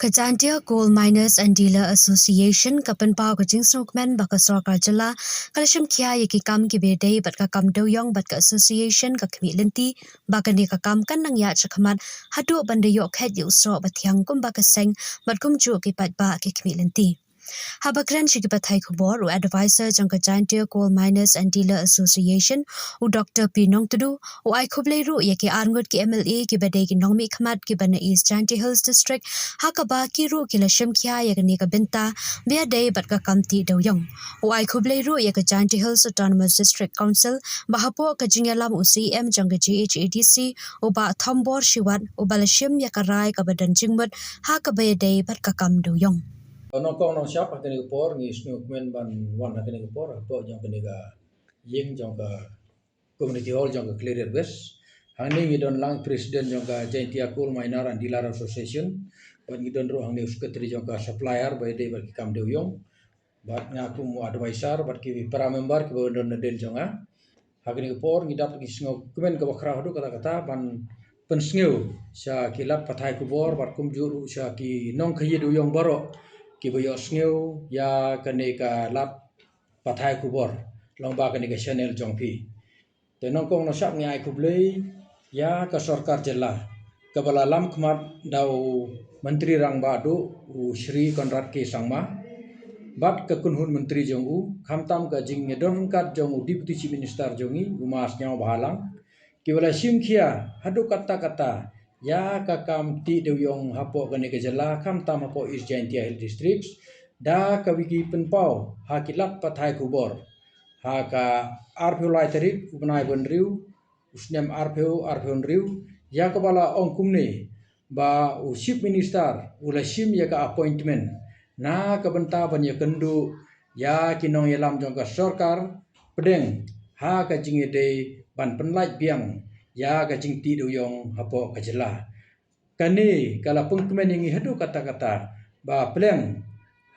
Kajantia Coal Miners and Dealer Association kapenpau kajing snokman baka sorkar jela kalasham kia yaki kam ki bedai bat ka kam doyong bat ka association ka kemi lenti baka ni ka kam kan nang ya chakamat hadu banda yok het yu so batyang kum baka seng bat kum ju ki pat ba ki kemi lenti. Habakran Shikipathai Kubor, who advisor on Kajantia Coal Miners and Dealer Association, who Dr. Pinong Tudu, who I Kubleru Yaki Arnwood ki MLA ki Badai ki Nongmi Khamat ki Bana East Janti Hills District, Hakaba Kiru ki Lashim Kia Yakanika Binta, Bia Day Batka Kamti Doyong, who I Kubleru Yaka Janti Hills Autonomous District Council, Bahapo Kajingalam UCM Janga GHADC, Uba Thombor Shiwat, Ubalashim Yakarai Kabadan Jingmut, Hakabaya Day Batka Kam Doyong. Nongkong nong siap hakani kupor ngi snukmen ban wan hakani kupor po jong kani ga yeng jong ka community hall jong ka clear west hangni ngi don lang president jong ka Jaintia Coal Miner and Dealer Association ban ngi don ro hangni secretary jong ka supplier by day bat kam deu yong bat ngaku mu advisor bat ki para member ki don den jong a hakani kupor ngi dap ki snukmen ka bakra hodu kata kata ban pensngeu sya kilat pathai kupor bat kum juru sya ki nong khayi du yong baro ki boyo sneu ya kane ka lap pathai kubor lomba kane ka channel jongpi te nongkong no sak ngai kublei ya ka sarkar jela ka bala lam khmat dau menteri rang badu u Shri Konrad K Sangma bat ka kunhun menteri jong u khamtam ka jing ngedon kat jong u deputy chief minister jongi umas nyau bahalang ki bala simkhia hadu kata ya kakam ti dewyong hapo kane ke jela kam tam hapo East Jaintia Hill Districts da ka wiki penpau ha kilat pathai kubor ha ka arpeu lai tarik ubnai bonriu usnem arpeu riu ya ka bala ong kumne ba u chief minister ula sim ya ka appointment na ka benta ban ya kendu ya kinong yelam jong ka sarkar pedeng ha ka jingede ban penlait biang ya ka jing ti doyong hapo kajela kani kala pengkemen yang hadu kata-kata ba pleng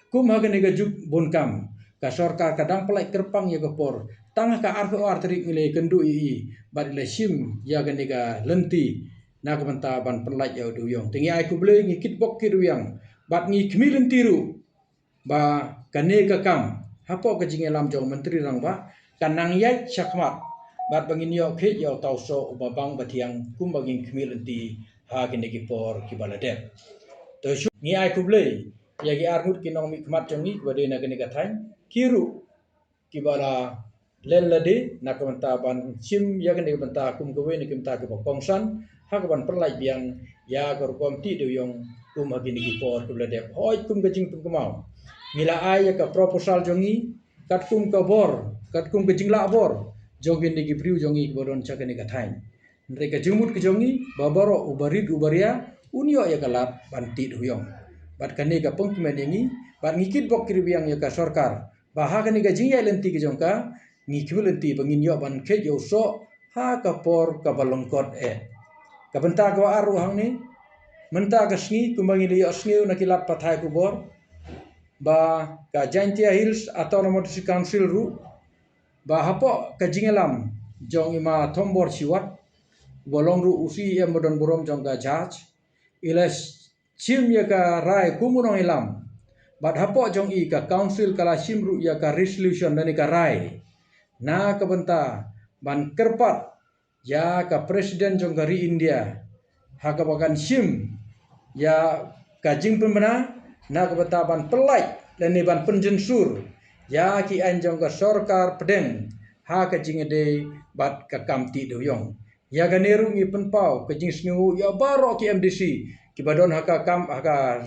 kum hagani ga juk bonkam ka sarkar kadang pelai kerpang ya gapor tangah ka arfu arteri ngile kendu i ba le sim ya gani ga lenti na ka benta ban penlait ya doyong tingi ai ku ble ngi kitbok ki doyang bat ngi khmi lenti ru ba kani ka kam hapo ka jingelam jong menteri rang ba kanang yai chakmat bat bangin yo khe yo tauso ubabang batiang kum bangin khmilenti ha kine ki por ki baladep to shu ngi ai kuble ya gi armut ki nong mi khmat jongi bade na kine gathai kiru ki bala len lade na kamanta ban sim ya kine banta kum kowe ni kimta ki bokongsan ha ka ban perlai biang ya gor kom ti de yong kum ha kine ki por ki baladep hoi kum gajing tum kamau ngila ai ya ka proposal jongi kat kum ka bor kat kum gajing la bor jogin ni gipriu jongi boron chakani kathain mereka jumut ke jongi babaro ubarit ubaria unyo ya kalat banti huyong bat kani ka pengkemen yangi bat ngikit bok kirbiang ya ka sarkar baha kani ka jingya lenti ke jongka ngikul lenti bangin yo ban khe yo so ha ka por ka balongkot ka benta ka aru hangni menta ka sngi kumbangi li asngi nakilat pathai ku bor ba ka Jaintia Hills Autonomous Council ru ba hapo ka jingelam jong ima thombor siwat bolong ru usi em modon borom jong ka judge iles sim ya ka rai kumunong ilam bat hapo jong i ka council kala sim ru ya ka resolution dani ka rai na ka benta ban kerpat ya ka presiden jong ka ri India ha ka bagan sim ya ka jing pembena na ka benta ban pelai leni ban penjensur ya ki anjong ka sarkar pedeng ha ka jingede bat ka kamti doyong ya ga neru ngi penpau ka jing sngu ya baro ki MDC ki badon ha ka kam ha ka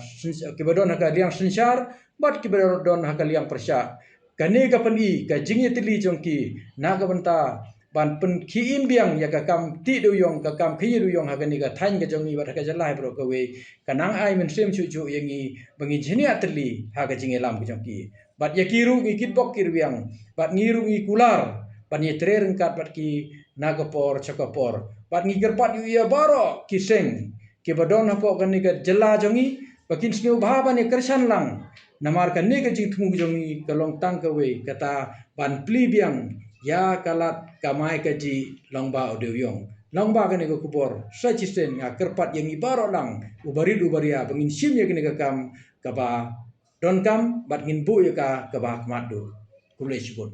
ki badon ha ka liang sensar bat ki badon ha ka liang persya kane ka peni ka jingi tili jongki na ka benta ban pen ki imbiang ya ka kamti doyong ka kam khi doyong ha ka ni ka thain ka jongi bat ka jalai bro ka we kanang ai men sem chu chu yangi bangi jini atli ha ka jingi lam ka jongki bat ya kiru ngi kitbok kirbiang bat ngiru ngi kular bat ni tre rengkat bat ki nagapor chakapor bat ngi gerpat yu ya baro kiseng ki badon hapo kan ni ka jela jongi bakin sneu bahaba ni kersan lang namar kan ni ka jing thung jongi kalong tang ka we kata ban pli biang ya kalat kamai ka ji longba odewyong lang ba kani ko kupor sajisten nga kerpat yang ibaro lang ubaria bangin sim ya kani kam kaba don kam bat ngin bu ya ka kaba madu kumle sibun